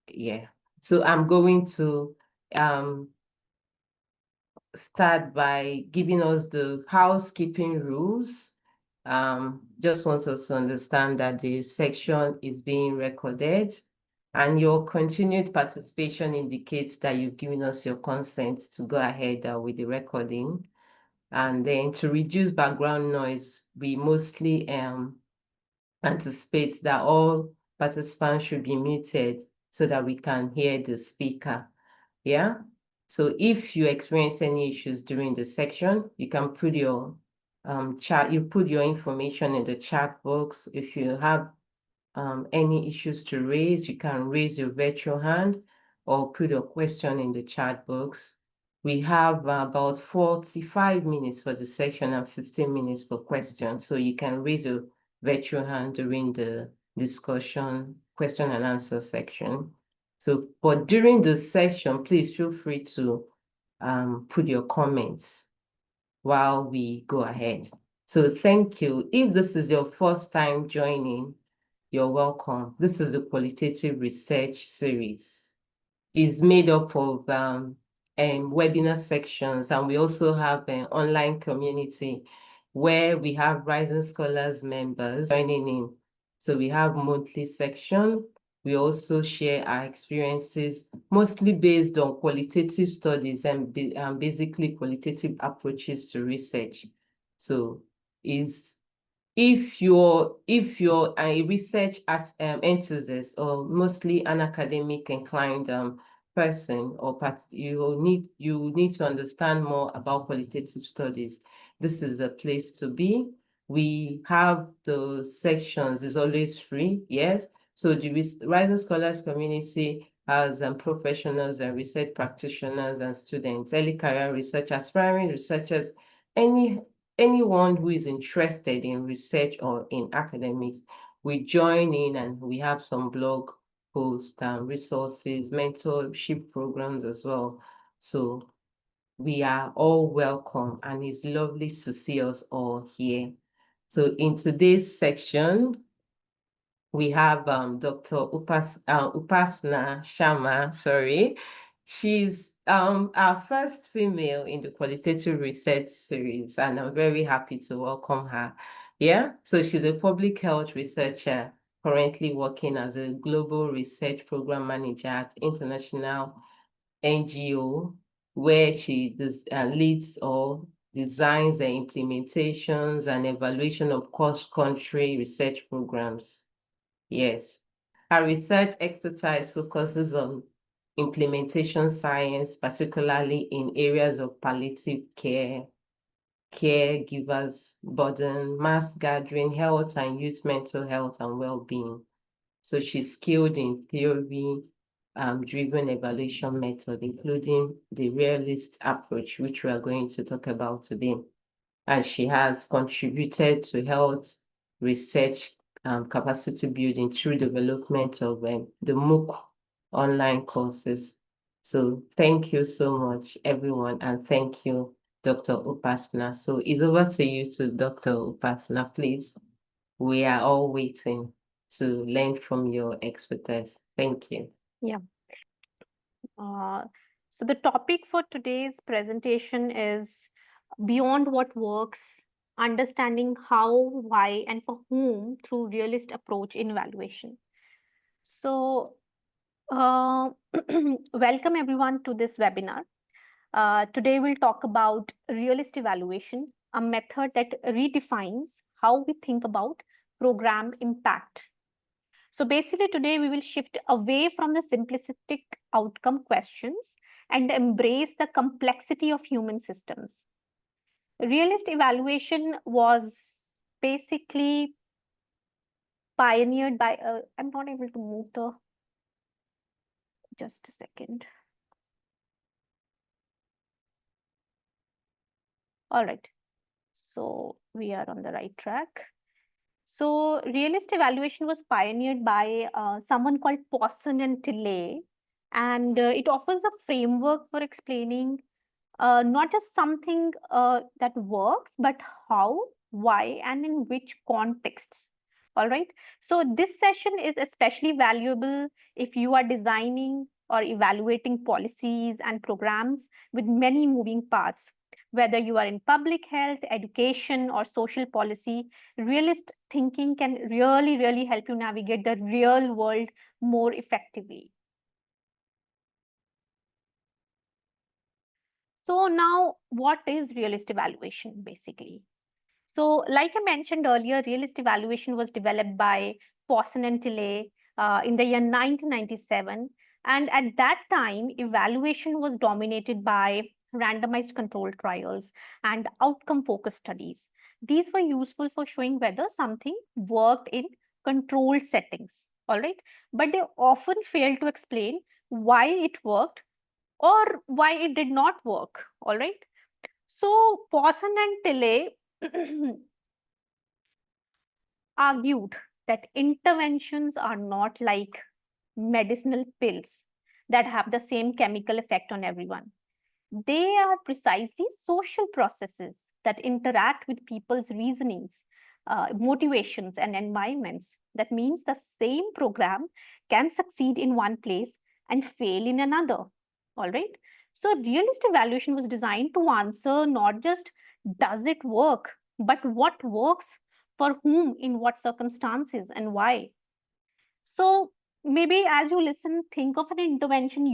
yeah. So I'm going to start by giving us the housekeeping rules. Just want us to understand that the section is being recorded and your continued participation indicates that you've given us your consent to go ahead with the recording. And then to reduce background noise, we mostly anticipate that all participants should be muted so that we can hear the speaker. Yeah. So if you experience any issues during the section, you can put your put your information in the chat box. If you have any issues to raise, you can raise your virtual hand or put a question in the chat box. We have about 45 minutes for the section and 15 minutes for questions. So you can raise your virtual hand during the discussion, question and answer section. So, but during the session, please feel free to put your comments while we go ahead. So thank you. If this is your first time joining, you're welcome. This is the Qualitative Research Series. It's made up of webinar sections, and we also have an online community where we have Rising Scholars members joining in. So we have monthly section. We also share our experiences, mostly based on qualitative studies and basically qualitative approaches to research. So if you're a research enthusiast or mostly an academic inclined person, or you need to understand more about qualitative studies, this is a place to be. We have the sections, is always free, yes. So the Rising Scholars community has professionals and research practitioners and students, early career research, aspiring researchers, anyone who is interested in research or in academics. We join in and we have some blog posts, resources, mentorship programs as well. So we are all welcome and it's lovely to see us all here. So in today's section, we have Dr. Upasna Sharma, sorry. She's our first female in the qualitative research series, and I'm very happy to welcome her. Yeah, so she's a public health researcher currently working as a global research program manager at international NGO, where she leads or designs the implementations and evaluation of cross-country research programs. Yes. Her research expertise focuses on implementation science, particularly in areas of palliative care, caregivers burden, mass gathering, health and youth mental health and well-being. So she's skilled in theory driven evaluation method, including the realist approach, which we are going to talk about today. And she has contributed to health research capacity building through development of the MOOC online courses. So thank you so much, everyone, and thank you, Dr. Upasna. So it's over to you to Dr. Upasna, please. We are all waiting to learn from your expertise. Thank you. Yeah. So the topic for today's presentation is Beyond What Works, Understanding How, Why, and for Whom Through Realist Approach in Evaluation. So welcome everyone to this webinar. Today we'll talk about realist evaluation, a method that redefines how we think about program impact. So basically today we will shift away from the simplistic outcome questions and embrace the complexity of human systems. Realist evaluation was basically pioneered by, I'm not able to move the, just a second. All right, so we are on the right track. So realist evaluation was pioneered by someone called Posson and Tilley, and it offers a framework for explaining not just something that works, but how, why, and in which contexts All right. So this session is especially valuable if you are designing or evaluating policies and programs with many moving parts. Whether you are in public health, education, or social policy, realist thinking can really help you navigate the real world more effectively. So now, what is realist evaluation basically? So, like I mentioned earlier, realist evaluation was developed by Pawson and Tilley in the year 1997. And at that time, evaluation was dominated by randomized controlled trials and outcome focused studies. These were useful for showing whether something worked in controlled settings. All right. But they often failed to explain why it worked or why it did not work. All right. So, Pawson and Tilley argued that interventions are not like medicinal pills that have the same chemical effect on everyone. They are precisely social processes that interact with people's reasonings, motivations, and environments. That means the same program can succeed in one place and fail in another. All right. So, realist evaluation was designed to answer not just does it work, but what works for whom, in what circumstances, and why. So, maybe as you listen, think of an intervention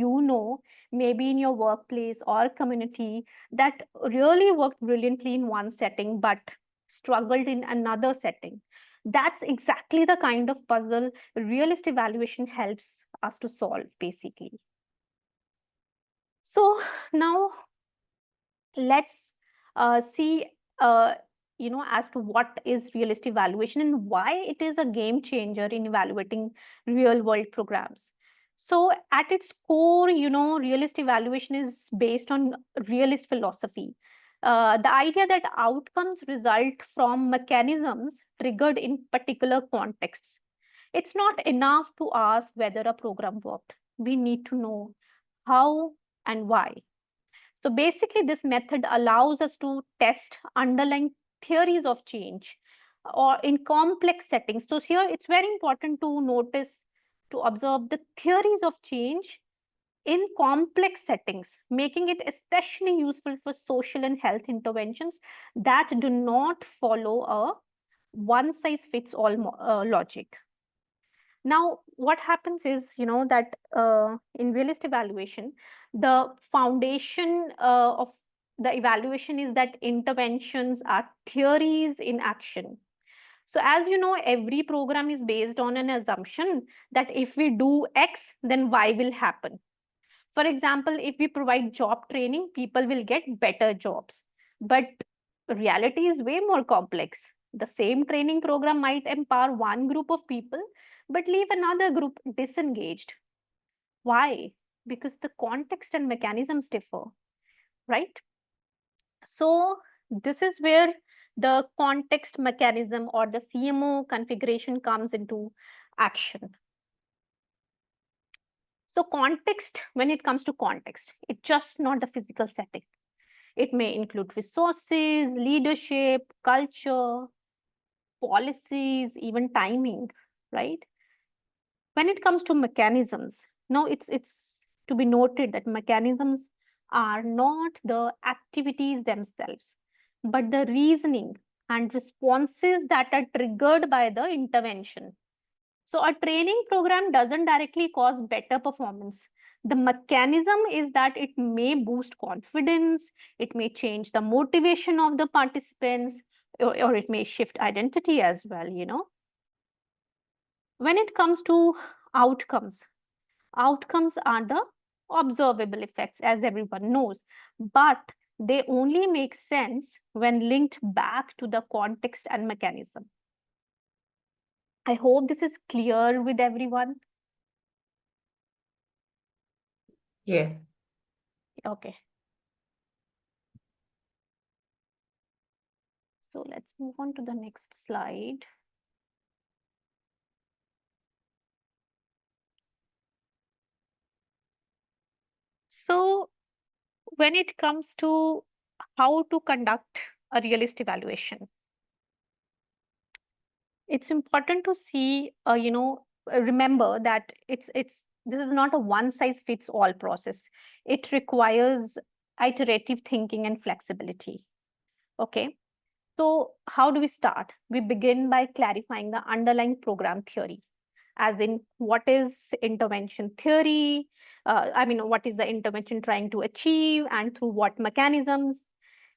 maybe in your workplace or community that really worked brilliantly in one setting but struggled in another setting. That's exactly the kind of puzzle realist evaluation helps us to solve, basically. So, now let's see as to what is realist evaluation and why it is a game changer in evaluating real world programs. So at its core, realist evaluation is based on realist philosophy. The idea that outcomes result from mechanisms triggered in particular contexts. It's not enough to ask whether a program worked. We need to know how and why. So basically, this method allows us to test underlying theories of change or in complex settings. So here it's very important to notice, to observe the theories of change in complex settings, making it especially useful for social and health interventions that do not follow a one size fits all logic. Now, what happens is, that in realist evaluation, the foundation of the evaluation is that interventions are theories in action. So, as you know, every program is based on an assumption that if we do X, then Y will happen. For example, if we provide job training, people will get better jobs. But reality is way more complex. The same training program might empower one group of people, but leave another group disengaged. Why? Because the context and mechanisms differ, right? So, this is where the context mechanism or the CMO configuration comes into action. So context, when it comes to context, it's just not the physical setting. It may include resources, leadership, culture, policies, even timing, right? When it comes to mechanisms, now it's to be noted that mechanisms are not the activities themselves, but the reasoning and responses that are triggered by the intervention. So a training program doesn't directly cause better performance. The mechanism is that it may boost confidence, it may change the motivation of the participants, or it may shift identity as well. When it comes to outcomes, outcomes are the observable effects, as everyone knows, but they only make sense when linked back to the context and mechanism. I hope this is clear with everyone. Yes. Okay. So let's move on to the next slide. So when it comes to how to conduct a realist evaluation, it's important to see, remember that this is not a one size fits all process. It requires iterative thinking and flexibility. Okay. So how do we start? We begin by clarifying the underlying program theory, as in what is intervention theory? What is the intervention trying to achieve and through what mechanisms?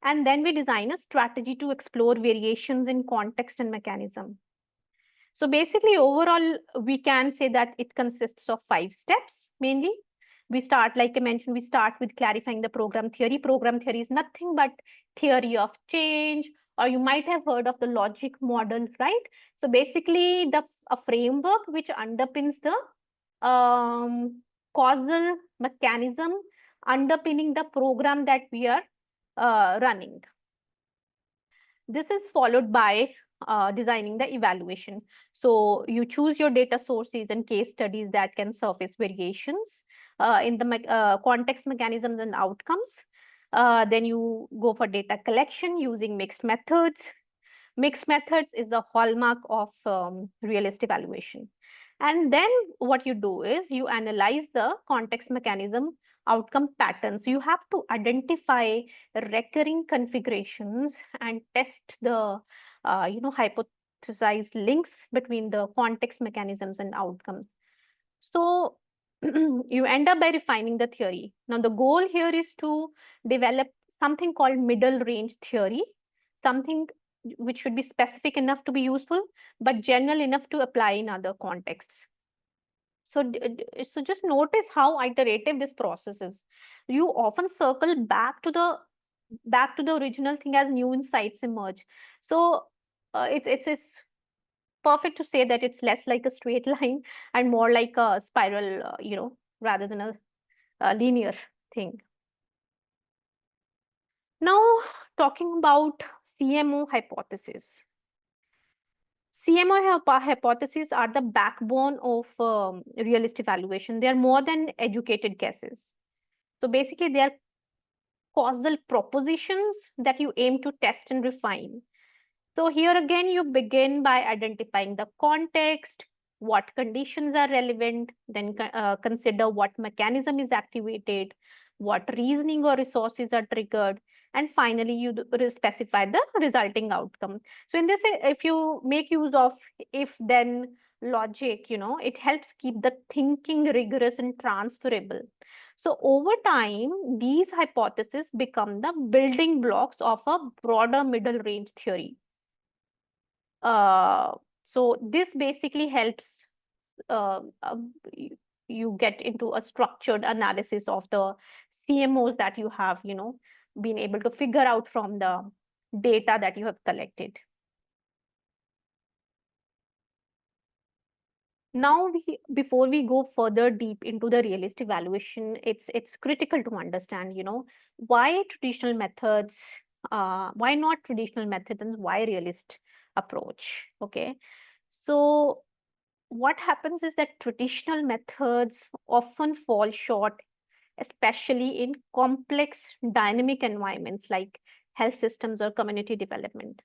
And then we design a strategy to explore variations in context and mechanism. So basically, overall, we can say that it consists of 5 steps mainly. We start, like I mentioned, we start with clarifying the program theory. Program theory is nothing but theory of change, or you might have heard of the logic model, right? So basically, a framework which underpins the causal mechanism underpinning the program that we are running. This is followed by designing the evaluation. So you choose your data sources and case studies that can surface variations in the context mechanisms and outcomes. Then you go for data collection using mixed methods. Mixed methods is the hallmark of realist evaluation. And then what you do is you analyze the context mechanism outcome patterns. You have to identify recurring configurations and test the hypothesized links between the context mechanisms and outcomes. So you end up by refining the theory. Now the goal here is to develop something called middle range theory, something which should be specific enough to be useful, but general enough to apply in other contexts. So, so just notice how iterative this process is. You often circle back to the original thing as new insights emerge. So it's perfect to say that it's less like a straight line and more like a spiral, rather than a linear thing. Now, talking about CMO hypothesis. CMO hypotheses are the backbone of realist evaluation. They are more than educated guesses. So basically, they are causal propositions that you aim to test and refine. So here again, you begin by identifying the context, what conditions are relevant, then consider what mechanism is activated, what reasoning or resources are triggered, and finally you specify the resulting outcome. So in this, if you make use of if-then logic, it helps keep the thinking rigorous and transferable. So over time, these hypotheses become the building blocks of a broader middle range theory. So this basically helps uh, uh, you get into a structured analysis of the CMOs that you have, been able to figure out from the data that you have collected. Now, before we go further deep into the realist evaluation, it's critical to understand, why traditional methods, why not traditional methods, and why realist approach. Okay, so what happens is that traditional methods often fall short, especially in complex dynamic environments like health systems or community development.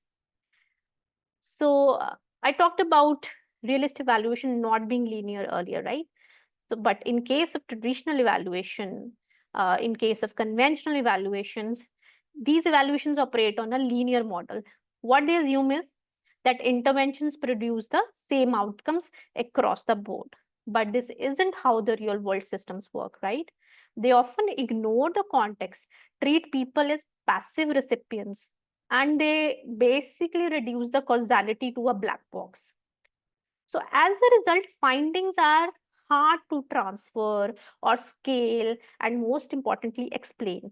So I talked about realist evaluation not being linear earlier, right? So, but in case of traditional evaluation, in case of conventional evaluations, these evaluations operate on a linear model. What they assume is that interventions produce the same outcomes across the board. But this isn't how the real world systems work, right? They often ignore the context, treat people as passive recipients, and they basically reduce the causality to a black box. So as a result, findings are hard to transfer or scale, and most importantly, explain,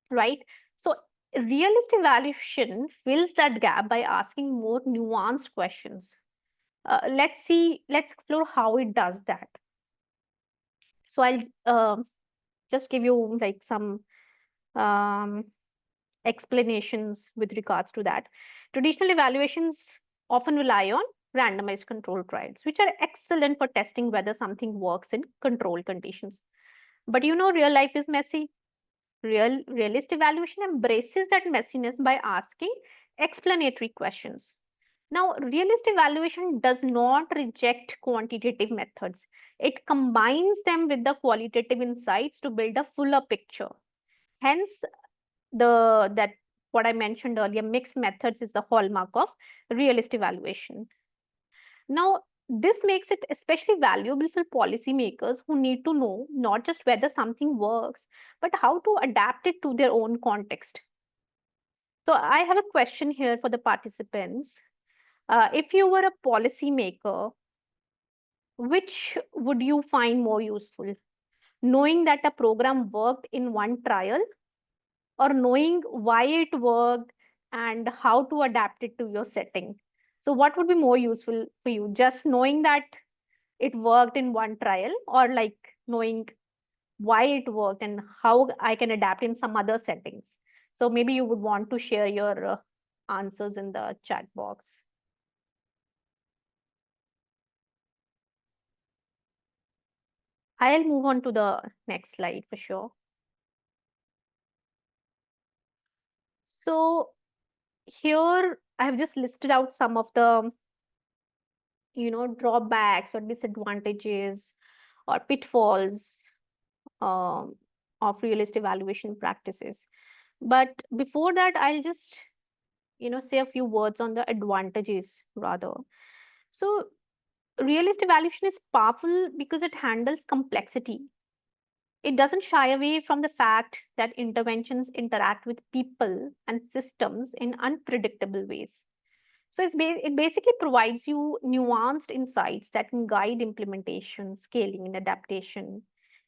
right? So realist evaluation fills that gap by asking more nuanced questions. Let's explore how it does that. So I'll just give you like some um, explanations with regards to that. Traditional evaluations often rely on randomized control trials, which are excellent for testing whether something works in control conditions. But real life is messy. Realist evaluation embraces that messiness by asking explanatory questions. Now, realist evaluation does not reject quantitative methods. It combines them with the qualitative insights to build a fuller picture. Hence, the that what I mentioned earlier, mixed methods is the hallmark of realist evaluation. Now, this makes it especially valuable for policymakers who need to know not just whether something works, but how to adapt it to their own context. So, I have a question here for the participants. If you were a policymaker, which would you find more useful? Knowing that a program worked in one trial, or knowing why it worked and how to adapt it to your setting? So, what would be more useful for you? Just knowing that it worked in one trial, or like knowing why it worked and how I can adapt in some other settings? So, maybe you would want to share your answers in the chat box. I'll move on to the next slide for sure. So, here I have just listed out some of the drawbacks or disadvantages or pitfalls um, of realist evaluation practices. But before that, I'll just say a few words on the advantages rather. So, realist evaluation is powerful because it handles complexity. It doesn't shy away from the fact that interventions interact with people and systems in unpredictable ways. So it basically provides you nuanced insights that can guide implementation, scaling, and adaptation.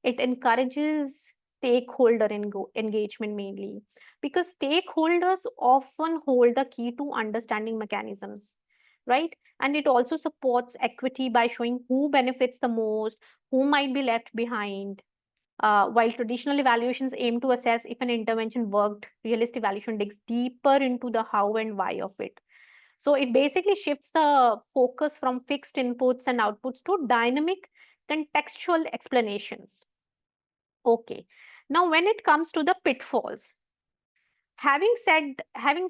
It encourages stakeholder engagement mainly because stakeholders often hold the key to understanding mechanisms, right? And it also supports equity by showing who benefits the most, who might be left behind. While traditional evaluations aim to assess if an intervention worked, realist evaluation digs deeper into the how and why of it. So it basically shifts the focus from fixed inputs and outputs to dynamic contextual explanations. Okay. Now, when it comes to the pitfalls, having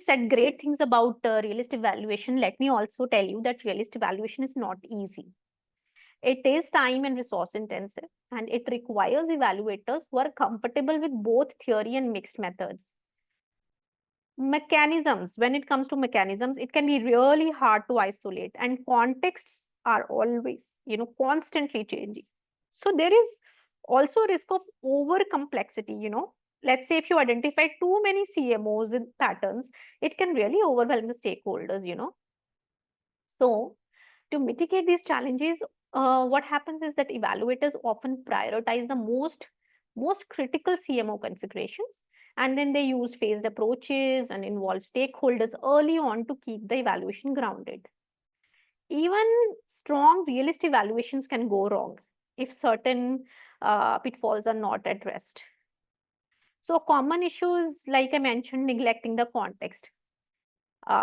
said great things about realist evaluation, let me also tell you that realist evaluation is not easy. It is time and resource intensive, and it requires evaluators who are comfortable with both theory and mixed methods. Mechanisms, when it comes to mechanisms, it can be really hard to isolate, and contexts are always, constantly changing. So there is also a risk of over complexity. Let's say if you identify too many CMOs and patterns, it can really overwhelm the stakeholders. So to mitigate these challenges, what happens is that evaluators often prioritize the most critical CMO configurations, and then they use phased approaches and involve stakeholders early on to keep the evaluation grounded. Even strong realist evaluations can go wrong if certain pitfalls are not addressed. So common issues, like I mentioned, neglecting the context,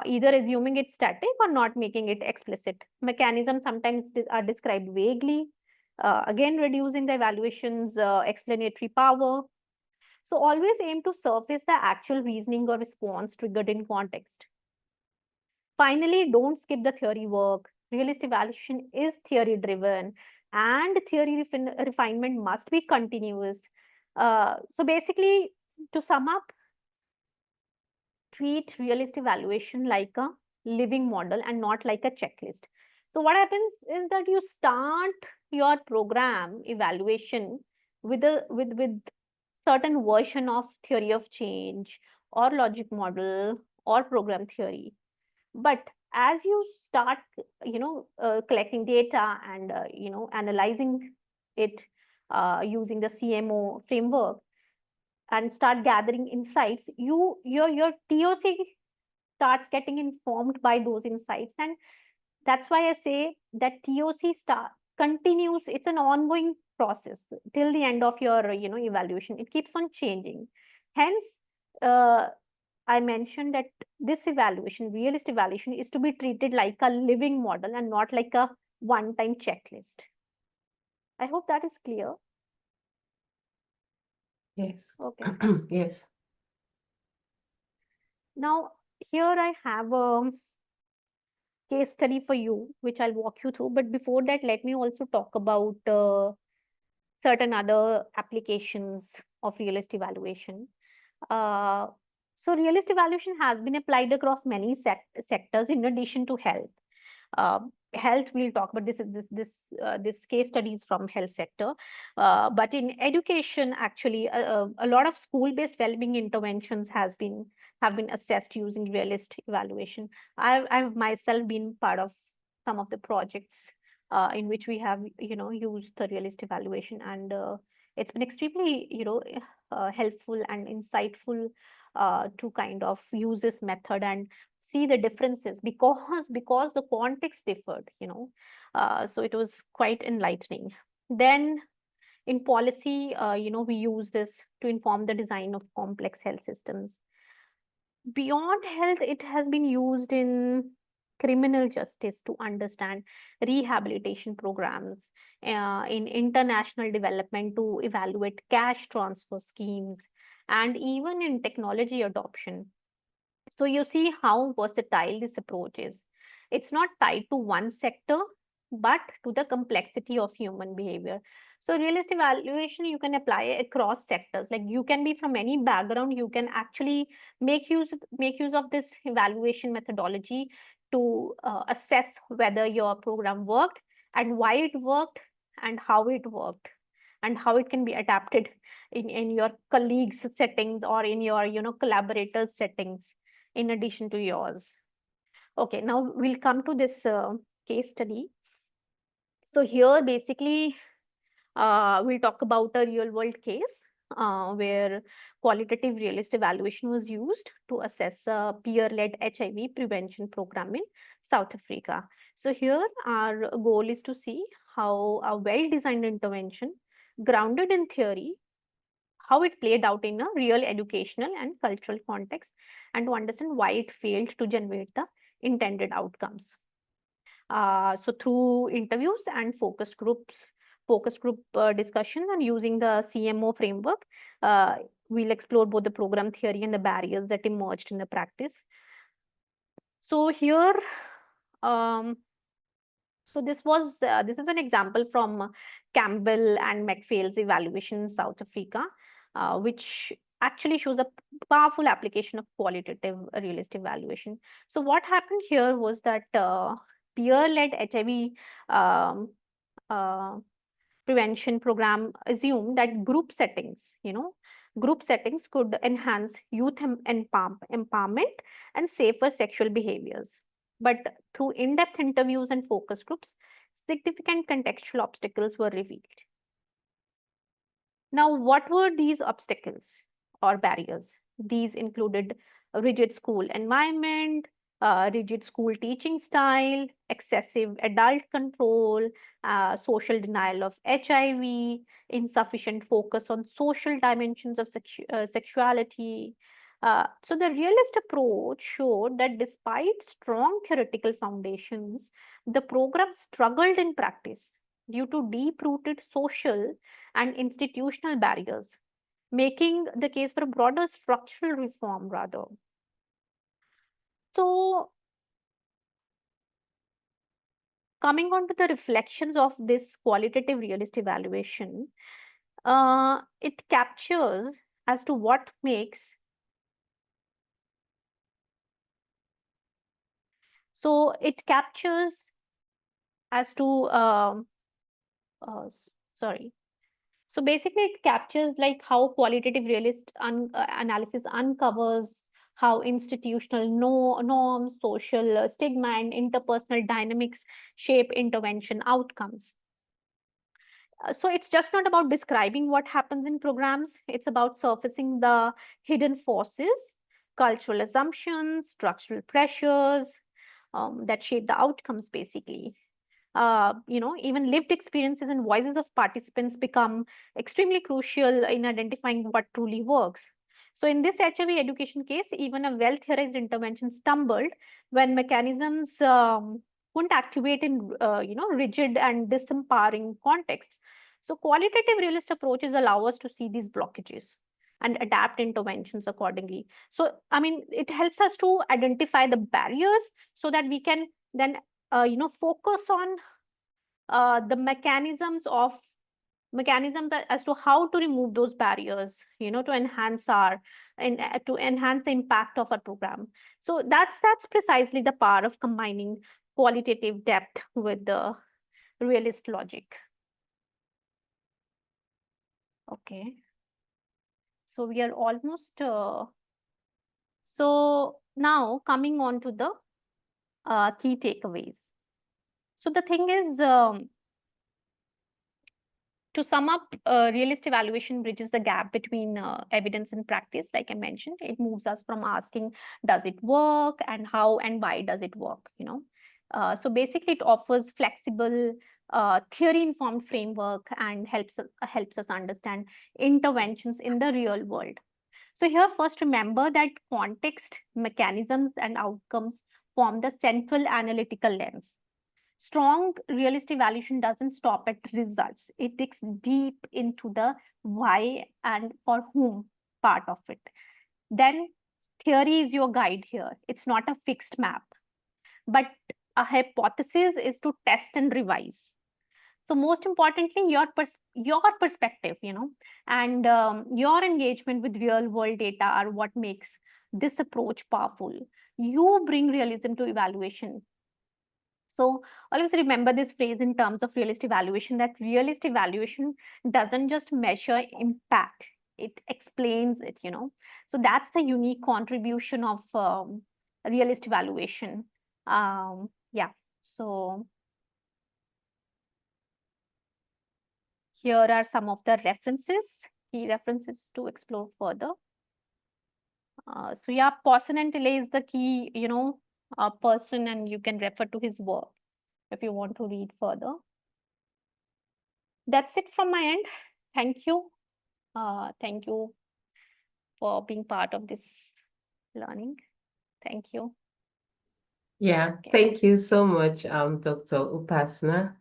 either assuming it's static or not making it explicit. Mechanisms sometimes are described vaguely, again reducing the evaluation's explanatory power. So always aim to surface the actual reasoning or response triggered in context. Finally, don't skip the theory work. Realist evaluation is theory driven, and theory refinement must be continuous. So basically, to sum up, treat realist evaluation like a living model and not like a checklist. So what happens is that you start your program evaluation with certain version of theory of change or logic model or program theory. But as you start, collecting data and analyzing it using the CMO framework and start gathering insights, your TOC starts getting informed by those insights. And that's why I say that TOC start continues. It's an ongoing process till the end of your evaluation. It keeps on changing. Hence, uh, I mentioned that this evaluation, realist evaluation, is to be treated like a living model and not like a one-time checklist. I hope that is clear. Yes. Okay. Yes. Now, here I have case study for you, which I'll walk you through. But before that, let me also talk about certain other applications of realist evaluation. Uh, so realist evaluation has been applied across many sectors in addition to health. Health, we'll talk about this case studies from health sector, but in education, actually, a lot of school-based well-being interventions have been assessed using realist evaluation. I've myself been part of some of the projects in which we have used the realist evaluation, and it's been extremely helpful and insightful to kind of use this method and see the differences, because the context differed, so it was quite enlightening. Then in policy, we use this to inform the design of complex health systems. Beyond health, it has been used in criminal justice to understand rehabilitation programs, in international development to evaluate cash transfer schemes, and even in technology adoption. So you see how versatile this approach is. It's not tied to one sector, but to the complexity of human behavior. So realist evaluation you can apply across sectors. Like you can be from any background, you can actually make use of this evaluation methodology to assess whether your program worked and why it worked and how it worked and how it can be adapted in your colleagues settings or in your collaborators settings in addition to yours. Okay, now we'll come to this case study. So here basically we'll talk about a real world case where qualitative realist evaluation was used to assess a peer-led HIV prevention program in South Africa. So here our goal is to see how a well-designed intervention grounded in theory, how it played out in a real educational and cultural context, and to understand why it failed to generate the intended outcomes. So through interviews and focus group discussion and using the CMO framework, we'll explore both the program theory and the barriers that emerged in the practice. So here, um, so this is an example from Campbell and McPhail's evaluation in South Africa, which actually shows a powerful application of qualitative realist evaluation. So what happened here was that peer-led HIV um, uh, prevention program assumed that group settings could enhance youth empowerment and safer sexual behaviors. But through in-depth interviews and focus groups, significant contextual obstacles were revealed. Now, what were these obstacles or barriers? These included a rigid school environment, rigid school teaching style, excessive adult control, social denial of HIV, insufficient focus on social dimensions of sexuality. So the realist approach showed that despite strong theoretical foundations, the program struggled in practice due to deep-rooted social and institutional barriers, making the case for a broader structural reform rather. So, coming on to the reflections of this qualitative realist evaluation, it captures as to what makes so it captures as to sorry. So basically, it captures like how qualitative realist analysis uncovers how institutional norms, social stigma, and interpersonal dynamics shape intervention outcomes. So it's just not about describing what happens in programs, it's about surfacing the hidden forces, cultural assumptions, structural pressures that shape the outcomes basically. Even lived experiences and voices of participants become extremely crucial in identifying what truly works. So in this HIV education case, even a well-theorized intervention stumbled when mechanisms couldn't activate in rigid and disempowering contexts. So qualitative realist approaches allow us to see these blockages and adapt interventions accordingly. So I mean, it helps us to identify the barriers so that we can Then, focus on the mechanisms as to how to remove those barriers, to enhance to enhance the impact of our program. So that's precisely the power of combining qualitative depth with the realist logic. Okay, so we are almost so now coming on to the key takeaways. So the thing is, to sum up, realist evaluation bridges the gap between evidence and practice. Like I mentioned, it moves us from asking, does it work, and how and why does it work? So basically, it offers flexible, theory-informed framework and helps us understand interventions in the real world. So here, first remember that context, mechanisms, and outcomes form the central analytical lens. Strong realist evaluation doesn't stop at results. It digs deep into the why and for whom part of it. Then theory is your guide here. It's not a fixed map, but a hypothesis is to test and revise. So most importantly, your perspective, and your engagement with real world data are what makes this approach powerful. You bring realism to evaluation. So always remember this phrase in terms of realist evaluation, that realist evaluation doesn't just measure impact, it explains it. So that's the unique contribution of realist evaluation. Yeah, so here are some of the key references to explore further. So yeah, Pawson and Tilley is the key, person, and you can refer to his work if you want to read further. That's it from my end. Thank you. Thank you for being part of this learning. Thank you. Yeah, Okay. thank you so much, Dr. Upasna.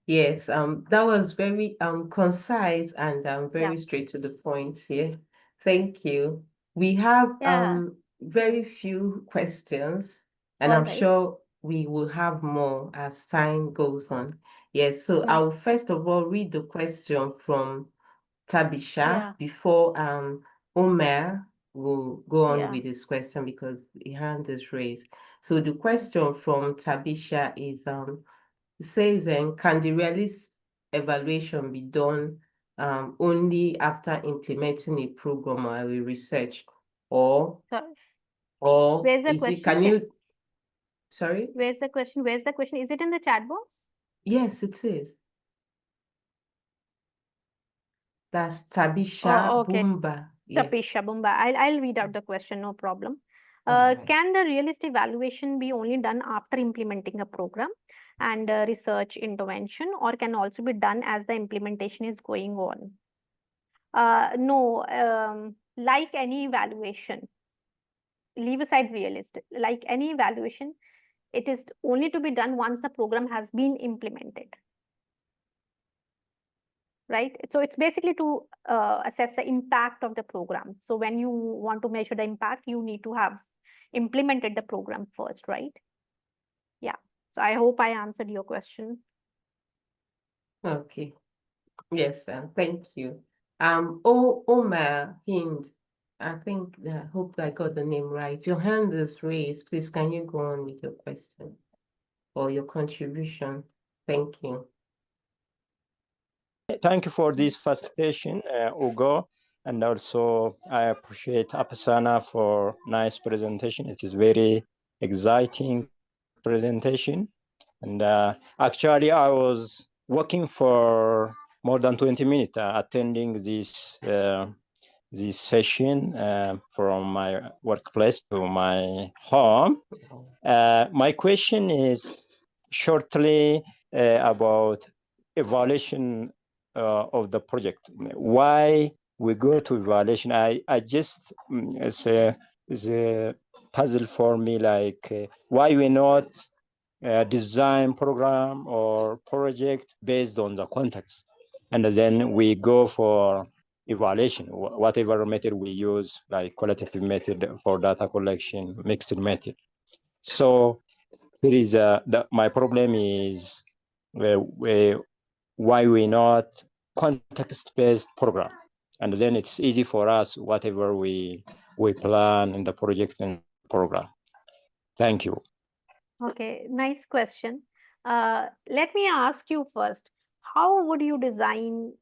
Yes, that was very concise and Yeah. very straight to the point here. Thank you. We have Yeah. very few questions, and All I'm right. sure we will have more as time goes on. Yes, so Mm. I'll first of all read the question from Tabisha Yeah. before Omer will go on Yeah. with his question because the hand is raised. So the question from Tabisha is it says can the realist evaluation be done only after implementing a program or a research, or So or where's the is it question? can you sorry? Where's the question? Where's the question? Is it in the chat box? Yes, it is. That's Oh, Tabisha okay. Bumba. Yes. Tapisha Bumba. I'll read out the question, no problem. All right. Can the realist evaluation be only done after implementing a program and research intervention, or can also be done as the implementation is going on? No, like any evaluation, leave aside realist, like any evaluation, it is only to be done once the program has been implemented. Right? So it's basically to assess the impact of the program. So when you want to measure the impact, you need to have implemented the program first, right? Yeah. So I hope I answered your question. Okay. Yes, thank you. Omar Hind, I think I hope I got the name right. Your hand is raised. Please, can you go on with your question or your contribution? Thank you. Thank you for this facilitation, Ugo, and also I appreciate Apasana for nice presentation. It is very exciting presentation, and actually I was working for more than 20 minutes attending this session from my workplace to my home. My question is shortly about evaluation of the project. Why we go to evaluation? I just it's a puzzle for me. Like why we not design program or project based on the context, and then we go for evaluation, whatever method we use, like qualitative method for data collection, mixed method. So there is my problem is why we not context-based program, and then it's easy for us whatever we plan in the project and program. Thank you. Okay, nice question. Let me ask you first, how would you design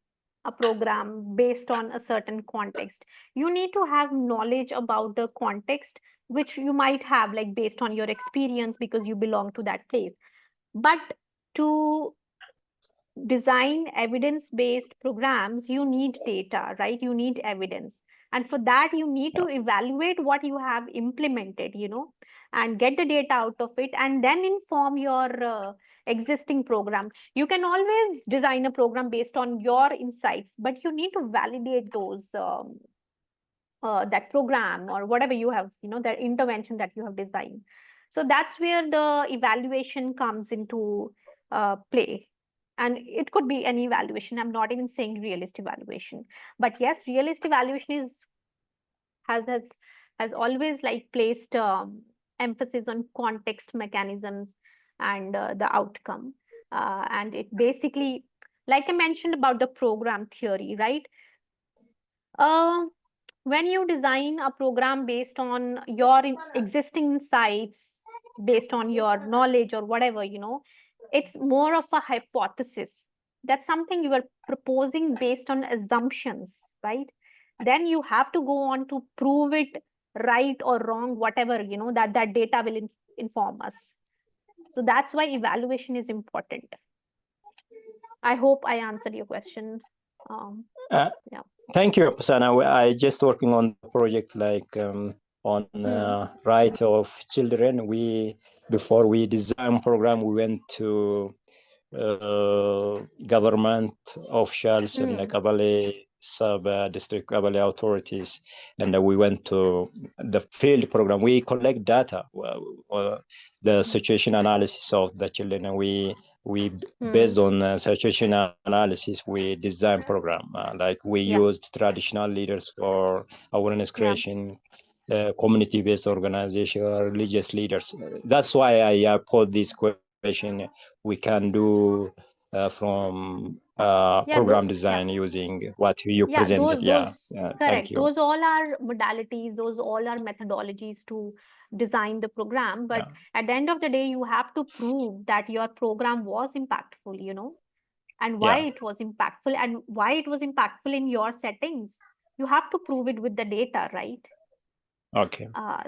a program based on a certain context? You need to have knowledge about the context, which you might have like based on your experience because you belong to that place. But to design evidence-based programs, you need data, right? You need evidence. And for that, you need to evaluate what you have implemented, and get the data out of it, and then inform your existing program. You can always design a program based on your insights, but you need to validate those that program or whatever you have, that intervention that you have designed. So that's where the evaluation comes into play. And it could be any evaluation. I'm not even saying realist evaluation. But yes, realist evaluation has always like placed emphasis on context mechanisms and the outcome. And it basically, like I mentioned about the program theory, right? Uh, when you design a program based on your existing insights, based on your knowledge or whatever, it's more of a hypothesis. That's something you are proposing based on assumptions, right? Then you have to go on to prove it right or wrong, whatever, that data will inform us. So that's why evaluation is important. I hope I answered your question. Yeah. Thank you, Apasana. I just working on the project like on right of children. Before we design program, we went to government officials and the Kabale sub-district Kabale authorities, and we went to the field program. We collect data, the situation analysis of the children, and we based on situation analysis, we design program. Like we used traditional leaders for awareness creation, community-based organization, religious leaders. That's why I put this question. We can do from program design using what you presented. Correct. Thank you. Those all are modalities, those all are methodologies to design the program. But at the end of the day, you have to prove that your program was impactful, and why it was impactful and why it was impactful in your settings. You have to prove it with the data, right? Okay.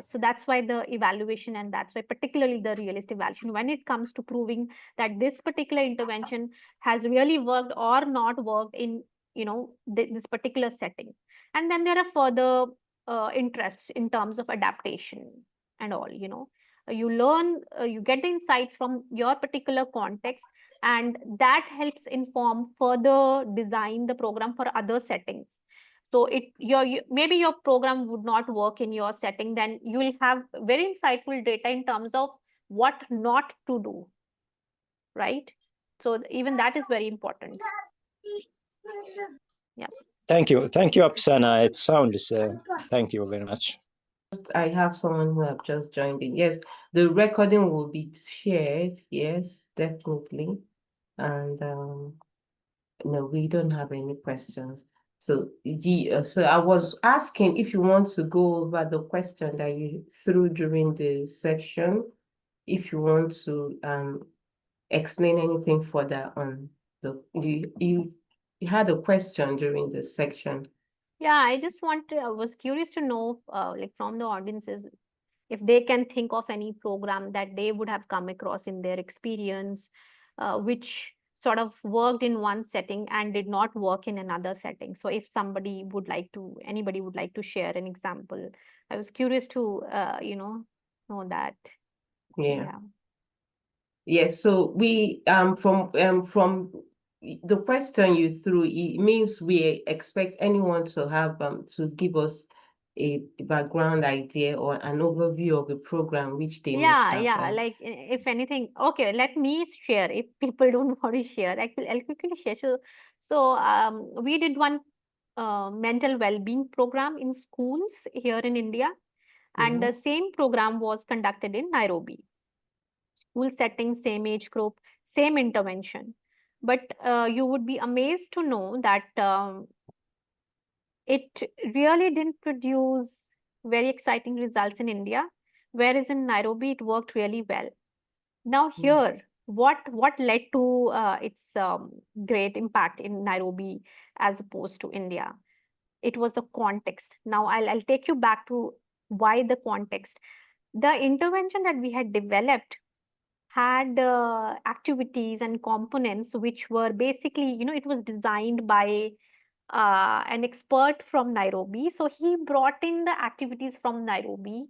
So that's why the evaluation, and that's why particularly the realist evaluation, when it comes to proving that this particular intervention has really worked or not worked in this particular setting. And then there are further interests in terms of adaptation and all. You learn, you get the insights from your particular context, and that helps inform further design the program for other settings. So maybe your program would not work in your setting, then you will have very insightful data in terms of what not to do, right? So even that is very important. Yeah. Thank you, Apsana. It sounds. Thank you very much. I have someone who have just joined in. Yes, the recording will be shared. Yes, definitely. And no, we don't have any questions. So so I was asking if you want to go over the question that you threw during the section, if you want to explain anything further on you had a question during the section. Yeah, I was curious to know, like from the audiences, if they can think of any program that they would have come across in their experience, which sort of worked in one setting and did not work in another setting. So if anybody would like to share an example, I was curious to, know that. Yeah. Yes. So we from the question you threw, it means we expect anyone to have to give us a background idea or an overview of a program which they missed out on. Like if anything, okay, let me share. If people don't want to share, I'll quickly share. So we did one mental well-being program in schools here in India, and the same program was conducted in Nairobi. school setting, same age group, same intervention. But you would be amazed to know that it really didn't produce very exciting results in India, whereas in Nairobi it worked really well. Now here, what led to its great impact in Nairobi as opposed to India? It was the context. Now I'll take you back to why the context. The intervention that we had developed had activities and components which were basically, it was designed by an expert from Nairobi. So he brought in the activities from Nairobi.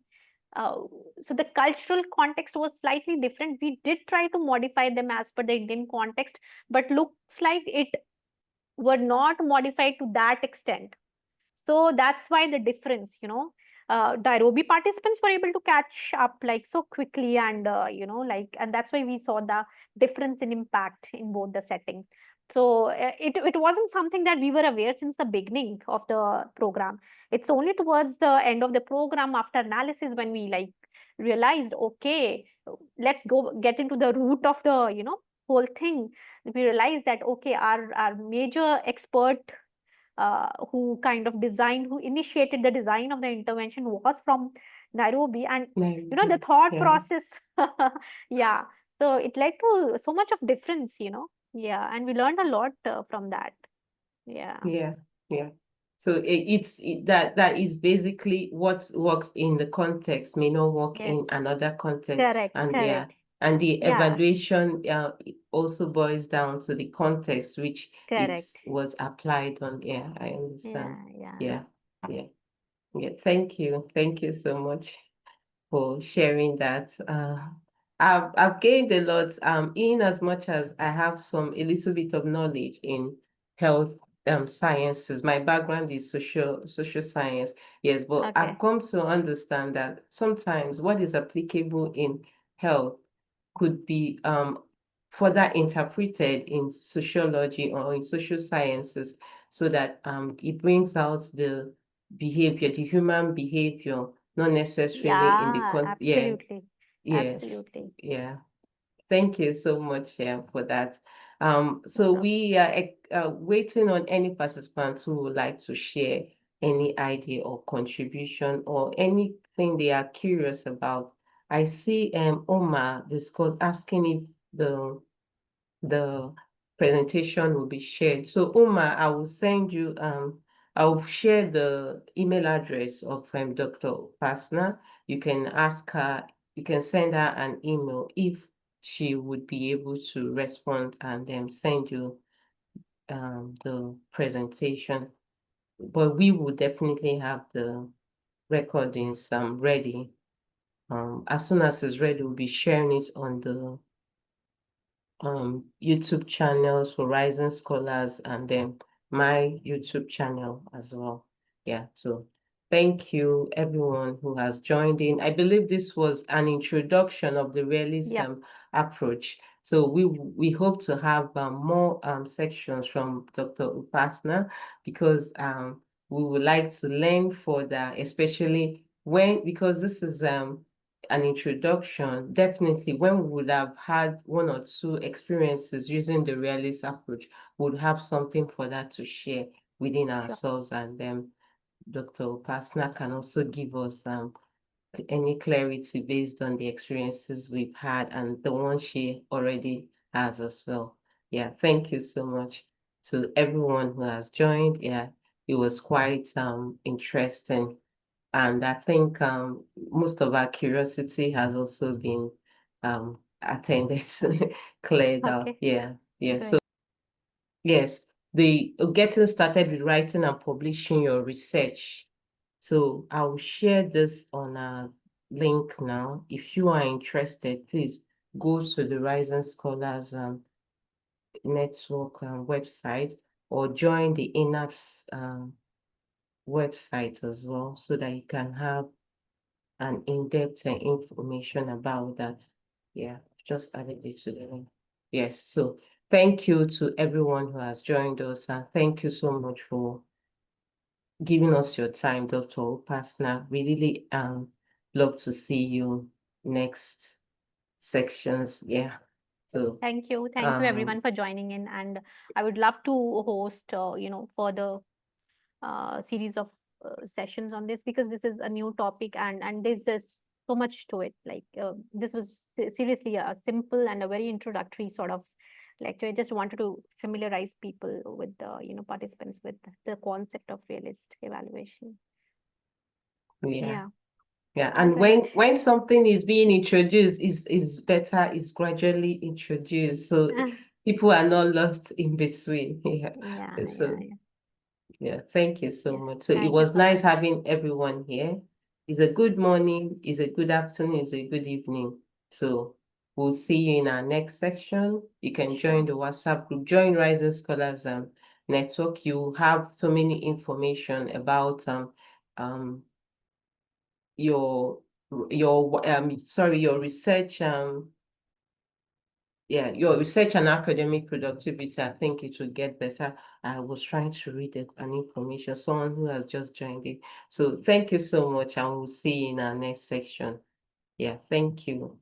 Uh, so the cultural context was slightly different. We did try to modify them as per the Indian context, but looks like it were not modified to that extent. So that's why the difference, Nairobi participants were able to catch up like so quickly, and and that's why we saw the difference in impact in both the settings. So it wasn't something that we were aware since the beginning of the program. It's only towards the end of the program, after analysis, when we like realized, okay, let's go get into the root of the whole thing. We realized that okay, our major expert who kind of designed, who initiated the design of the intervention was from Nairobi. And the thought process, yeah. So it led to so much of difference, yeah, and we learned a lot from that. Yeah. Yeah. So that is basically what works in the context may not work Yes. in another context. Correct. And Correct. and the Yeah. evaluation it also boils down to the context which it Correct. was applied on. Yeah, I understand. Yeah. Yeah. Thank you so much for sharing that. I've gained a lot in as much as I have a little bit of knowledge in health sciences. My background is social science. Yes, but Okay. I've come to understand that sometimes what is applicable in health could be further interpreted in sociology or in social sciences, so that it brings out the behavior, the human behavior, not necessarily in the Yeah, absolutely. yes, Absolutely. yeah. Thank you so much, for that. So problem. we are waiting on any participants who would like to share any idea or contribution or anything they are curious about. I see Omar discuss asking if the presentation will be shared. So Omar, I will send you I will share the email address of Dr. Upasna. You can ask her, you can send her an email if she would be able to respond and then send you the presentation. But we will definitely have the recordings ready. As soon as it's ready, we'll be sharing it on the YouTube channels for Rising Scholars and then my YouTube channel as well. Yeah, so thank you everyone who has joined in. I believe this was an introduction of the realism approach. So we hope to have more sections from Dr. Upasna, because we would like to learn further, especially because this is an introduction. Definitely, when we would have had one or two experiences using the realist approach, we would have something for that to share within ourselves, and then Dr. Upasna can also give us any clarity based on the experiences we've had and the one she already has as well. Yeah, thank you so much to everyone who has joined. Yeah, it was quite interesting. And I think most of our curiosity has also been attended, cleared up. Okay. Yeah. Great. So yes, the getting started with writing and publishing your research. So I will share this on a link now. If you are interested, please go to the Rising Scholars Network website, or join the INAPS website as well, so that you can have an in-depth information about that. Yeah, just added it to the link. Yes, so thank you to everyone who has joined us, and thank you so much for giving us your time, Dr. Upasna. We really love to see you next sections. Yeah. So Thank you everyone for joining in, and I would love to host further series of sessions on this, because this is a new topic, and there's just so much to it. Like this was seriously a simple and a very introductory sort of lecture. I just wanted to familiarize people with the participants with the concept of realist evaluation. yeah. Yeah, And right. when something is being introduced, is better is gradually introduced, so people are not lost in between. Yeah, So yeah. thank you so Yes, much. So it thank you was so nice much. having everyone here. It's a good morning, it's a good afternoon, it's a good evening. So we'll see you in our next section. You can join the WhatsApp group, join Rising Scholars Network. You have so many information about your your research your research and academic productivity. I think it will get better. I was trying to read an information, someone who has just joined it. So thank you so much, and we'll see you in our next section. Yeah, thank you.